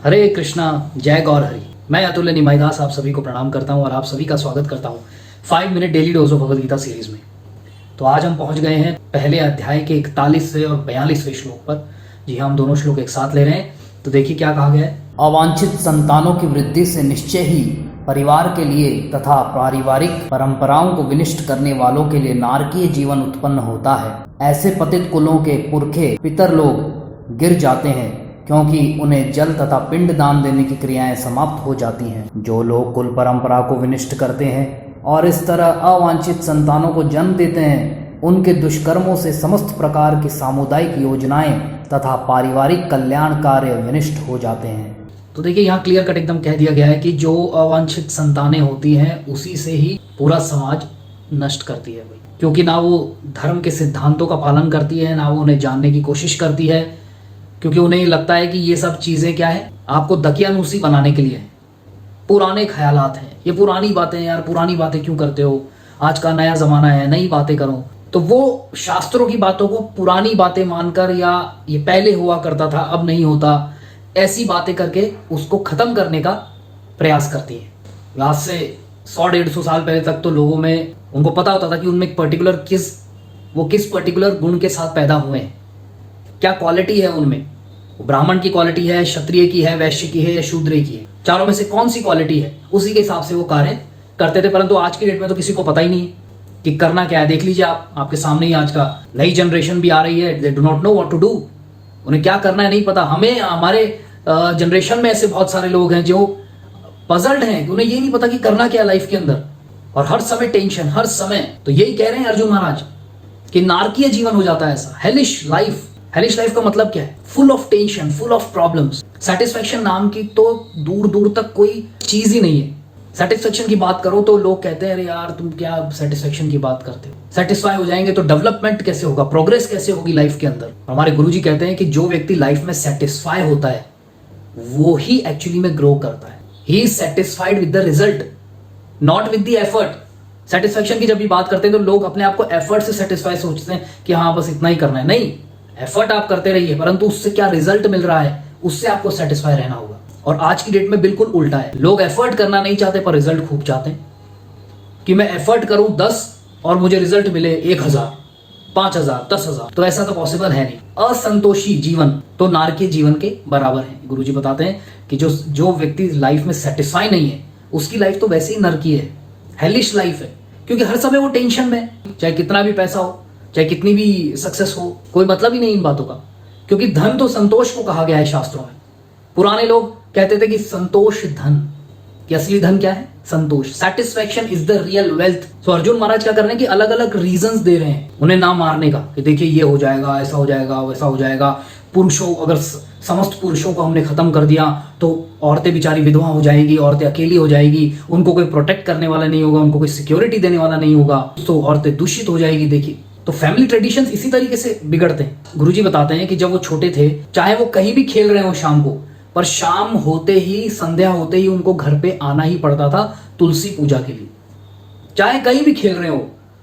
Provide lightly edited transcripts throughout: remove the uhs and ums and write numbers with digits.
हरे कृष्णा, जय गौर हरि। मैं अतुल्य निमाईदास आप सभी को प्रणाम करता हूं और आप सभी का स्वागत करता हूं 5 minute daily dose of Bhagavad Gita series में। तो आज हम पहुंच गए हैं पहले अध्याय के 41वें और 42वें श्लोक पर। जी हाँ, हम दोनों श्लोक एक साथ ले रहे हैं। तो देखिए क्या कहा गया है। अवांछित संतानों की वृद्धि से निश्चय ही परिवार के लिए तथा पारिवारिक परंपराओं को विनिष्ट करने वालों के लिए नारकीय जीवन उत्पन्न होता है। ऐसे पतित कुलों के पुरखे पितर लोग गिर जाते हैं क्योंकि उन्हें जल तथा पिंड दान देने की क्रियाएं समाप्त हो जाती हैं। जो लोग कुल परंपरा को विनिष्ट करते हैं और इस तरह अवांछित संतानों को जन्म देते हैं, उनके दुष्कर्मों से समस्त प्रकार की सामुदायिक योजनाएं तथा पारिवारिक कल्याण कार्य विनिष्ट हो जाते हैं। तो देखिए यहाँ क्लियर कट एकदम कह दिया गया है कि जो अवांछित संतानें होती हैं उसी से ही पूरा समाज नष्ट करती है भाई, क्योंकि ना वो धर्म के सिद्धांतों का पालन करती है, ना वो उन्हें जानने की कोशिश करती है, क्योंकि उन्हें लगता है कि ये सब चीजें क्या है, आपको दकियानूसी बनाने के लिए है। पुराने ख्यालात हैं, ये पुरानी बातें, यार पुरानी बातें क्यों करते हो, आज का नया जमाना है, नई बातें करो। तो वो शास्त्रों की बातों को पुरानी बातें मानकर, या ये पहले हुआ करता था अब नहीं होता, ऐसी बातें करके उसको खत्म करने का प्रयास करती है। आज से 100-150 साल पहले तक तो लोगों में, उनको पता होता था कि उनमें किस पर्टिकुलर गुण के साथ पैदा हुए हैं, क्या क्वालिटी है उनमें, ब्राह्मण की क्वालिटी है, क्षत्रिय की है, वैश्य की है या शूद्र की है, चारों में से कौन सी क्वालिटी है, उसी के हिसाब से वो कार्य करते थे। परंतु आज की डेट में तो किसी को पता ही नहीं है कि करना क्या है। देख लीजिए आपके सामने ही आज का नई जनरेशन भी आ रही है, they do not know what to do, उन्हें क्या करना है नहीं पता। हमें, हमारे जनरेशन में ऐसे बहुत सारे लोग हैं जो पजल्ड हैं, उन्हें ये नहीं पता कि करना क्या है लाइफ के अंदर, और हर समय टेंशन, हर समय। तो यही कह रहे हैं अर्जुन महाराज कि नारकीय जीवन हो जाता है ऐसा, हेलिश लाइफ। हेलिश लाइफ का मतलब क्या है? Full of tension, full of problems. Satisfaction नाम की तो दूर दूर तक कोई चीज ही नहीं है। सेटिस्फेक्शन की बात करो तो लोग कहते हैं अरे यार तुम क्या सेटिस्फेक्शन की बात करते हो, सेटिस्फाई हो जाएंगे तो डेवलपमेंट कैसे होगा, प्रोग्रेस कैसे होगी लाइफ के अंदर। हमारे गुरुजी कहते हैं कि जो व्यक्ति लाइफ में सेटिस्फाई होता है वो ही एक्चुअली में ग्रो करता है। He is satisfied with the result, not with the effort. Satisfaction की जब भी बात करते हैं तो लोग अपने आप को एफर्ट से सेटिस्फाई सोचते हैं कि हाँ बस इतना ही करना है। नहीं, एफर्ट आप करते रहिए, परंतु उससे क्या रिजल्ट मिल रहा है उससे आपको सेटिस्फाई रहना होगा। और आज की डेट में बिल्कुल उल्टा है, लोग एफर्ट करना नहीं चाहते पर रिजल्ट खूब चाहते हैं कि मैं एफर्ट करूं 10 और मुझे रिजल्ट मिले 1000, 5000, 10,000। तो ऐसा तो पॉसिबल है नहीं। असंतोषी जीवन तो नारकीय जीवन के बराबर है। गुरुजी बताते हैं कि जो व्यक्ति लाइफ में सेटिस्फाई नहीं है उसकी लाइफ तो वैसे ही नरकीय है, हेलिश लाइफ है, क्योंकि हर समय वो टेंशन में, चाहे कितना भी पैसा हो, चाहे कितनी भी सक्सेस हो, कोई मतलब ही नहीं इन बातों का। क्योंकि धन तो संतोष को कहा गया है शास्त्रों में। पुराने लोग कहते थे कि संतोष धन, कि असली धन क्या है? संतोष। Satisfaction is the real wealth. तो अर्जुन महाराज क्या कर रहे हैं कि अलग अलग रीजंस दे रहे हैं उन्हें ना मारने का, कि देखिए ये हो जाएगा, ऐसा हो जाएगा, वैसा हो जाएगा। पुरुषों, अगर समस्त पुरुषों को हमने खत्म कर दिया तो औरतें बेचारी विधवा हो जाएगी, औरतें अकेली हो जाएगी, उनको कोई प्रोटेक्ट करने वाला नहीं होगा, उनको कोई सिक्योरिटी देने वाला नहीं होगा, तो औरतें दूषित हो जाएगी। देखिए, तो फैमिली ट्रेडिशंस इसी तरीके से बिगड़ते हैं। गुरुजी बताते हैं कि जब वो छोटे थे, चाहे वो कहीं भी खेल रहे हो शाम को, पर शाम होते ही, संध्या होते ही उनको घर पे आना ही पड़ता था तुलसी पूजा के लिए। चाहे कहीं भी खेल रहे हो,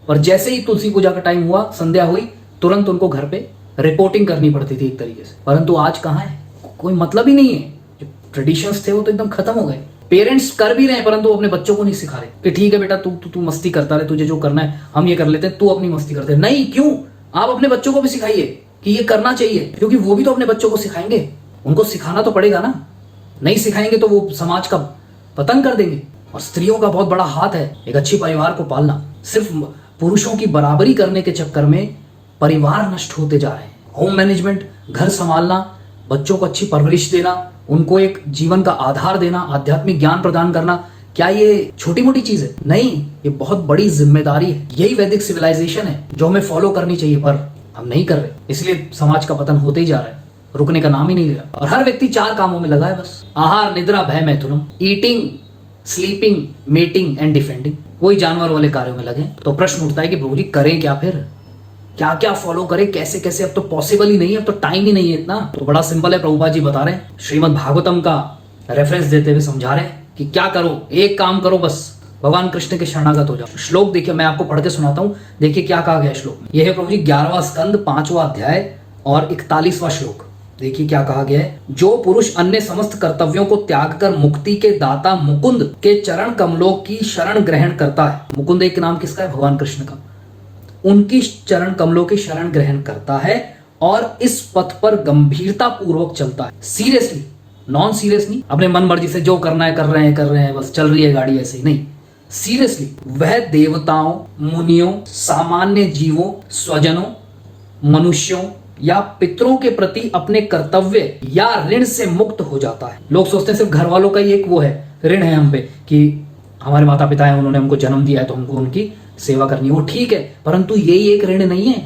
पर जैसे ही तुलसी पूजा का टाइम हुआ, संध्या हुई, तुरंत उनको घर पे रिपोर्टिंग करनी पड़ती थी एक तरीके से। परंतु आज कहाँ है, कोई मतलब ही नहीं है। जो ट्रेडिशंस थे वो तो एकदम खत्म हो गए। पेरेंट्स कर भी रहे हैं परंतु अपने बच्चों को नहीं सिखा रहे कि ठीक है बेटा तू मस्ती करता रहे, तुझे जो करना है हम ये कर लेते हैं, तू अपनी मस्ती करते हैं। नहीं, क्यों? आप अपने बच्चों को भी सिखाइए कि ये करना चाहिए, क्योंकि वो भी तो अपने बच्चों को सिखाएंगे, उनको सिखाना तो पड़ेगा ना। नहीं सिखाएंगे तो वो समाज का पतन कर देंगे। और स्त्रियों का बहुत बड़ा हाथ है एक अच्छी परिवार को पालना। सिर्फ पुरुषों की बराबरी करने के चक्कर में परिवार नष्ट होते जा रहे हैं। होम मैनेजमेंट, घर संभालना, बच्चों को अच्छी परवरिश देना, उनको एक जीवन का आधार देना, आध्यात्मिक ज्ञान प्रदान करना, क्या ये छोटी मोटी चीज है? नहीं, ये बहुत बड़ी जिम्मेदारी है। यही वैदिक सिविलाइजेशन है जो हमें फॉलो करनी चाहिए, पर हम नहीं कर रहे। इसलिए समाज का पतन होते ही जा रहा है, रुकने का नाम ही नहीं ले रहा। और हर व्यक्ति 4 कामों में लगा है बस: आहार, निद्रा, भय, मैथुनम। Eating, sleeping, mating and defending. वही जानवर वाले कार्यों में लगे। तो प्रश्न उठता है कि प्रभु जी करें क्या फिर, क्या क्या फॉलो करें, कैसे कैसे? अब तो पॉसिबल ही नहीं है, अब तो टाइम ही नहीं है इतना। तो बड़ा सिंपल है, प्रभुपाद जी बता रहे हैं, श्रीमद् भागवतम का रेफरेंस देते हुए समझा रहे हैं कि क्या करो, एक काम करो बस, भगवान कृष्ण के शरणागत हो जाओ। श्लोक देखिए, मैं आपको पढ़ के सुनाता हूं। देखिए क्या कहा गया श्लोक में। यह है प्रभु जी 11वां स्कंद 5वां अध्याय और 41वां श्लोक। देखिए क्या कहा गया है, जो पुरुष अन्य समस्त कर्तव्यों को त्याग कर मुक्ति के दाता मुकुंद के चरण कमलों की शरण ग्रहण करता है। मुकुंद एक नाम किसका है? भगवान कृष्ण का। उनकी चरण कमलों की शरण ग्रहण करता है और इस पथ पर गंभीरता पूर्वक चलता है, सीरियसली, नॉन सीरियस नहीं, अपने मन मर्जी से जो करना है कर रहे हैं, बस चल रही है गाड़ी ऐसे ही नहीं, सीरियसली, वह देवताओं, मुनियों, सामान्य जीवों, स्वजनों, मनुष्यों या पितरों के प्रति अपने कर्तव्य या ऋण से मुक्त हो जाता है। लोग सोचते हैं सिर्फ घर वालों का ही एक वो है, ऋण है हम पे कि हमारे माता पिता हैं, उन्होंने हमको जन्म दिया है तो हमको उनकी सेवा करनी है, वो ठीक है, परंतु यही एक ऋण नहीं है।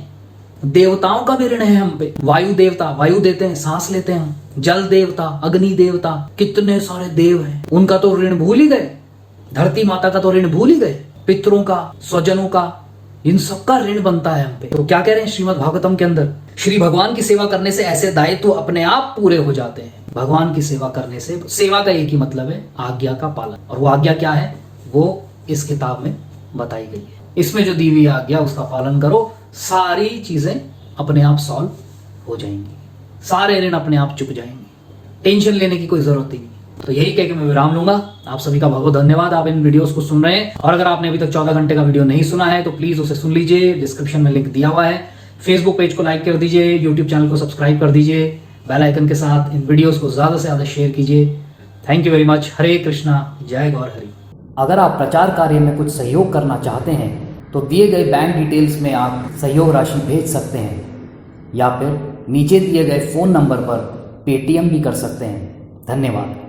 देवताओं का भी ऋण है हम पे। वायु देवता वायु देते हैं, सांस लेते हैं हम। जल देवता, अग्नि देवता, कितने सारे देव हैं, उनका तो ऋण भूल ही गए। धरती माता का तो ऋण भूल ही गए। पितरों का, स्वजनों का, इन सबका ऋण बनता है हम पे। तो क्या कह रहे हैं श्रीमद् भागवतम के अंदर, श्री भगवान की सेवा करने से ऐसे दायित्व तो अपने आप पूरे हो जाते हैं। भगवान की सेवा करने से, सेवा का एक ही मतलब है आज्ञा का पालन, और वो आज्ञा क्या है वो इस किताब में बताई गई है। इसमें जो दी हुई आज्ञा उसका पालन करो, सारी चीजें अपने आप सॉल्व हो जाएंगी, सारे ऋण अपने आप चुक जाएंगे, टेंशन लेने की कोई जरूरत ही नहीं। तो यही कह के मैं विराम लूंगा। आप सभी का बहुत बहुत धन्यवाद, आप इन वीडियोस को सुन रहे हैं। और अगर आपने अभी तक 14 घंटे का वीडियो नहीं सुना है तो प्लीज उसे सुन लीजिए, डिस्क्रिप्शन में लिंक दिया हुआ है। फेसबुक पेज को लाइक कर दीजिए, यूट्यूब चैनल को सब्सक्राइब कर दीजिए, बेल आइकन के साथ इन वीडियोस को ज्यादा से ज्यादा शेयर कीजिए। Thank you very much. Hare Krishna, जय गौर हरि। अगर आप प्रचार कार्य में कुछ सहयोग करना चाहते हैं तो दिए गए बैंक डिटेल्स में आप सहयोग राशि भेज सकते हैं, या फिर नीचे दिए गए फोन नंबर पर पेटीएम भी कर सकते हैं। धन्यवाद।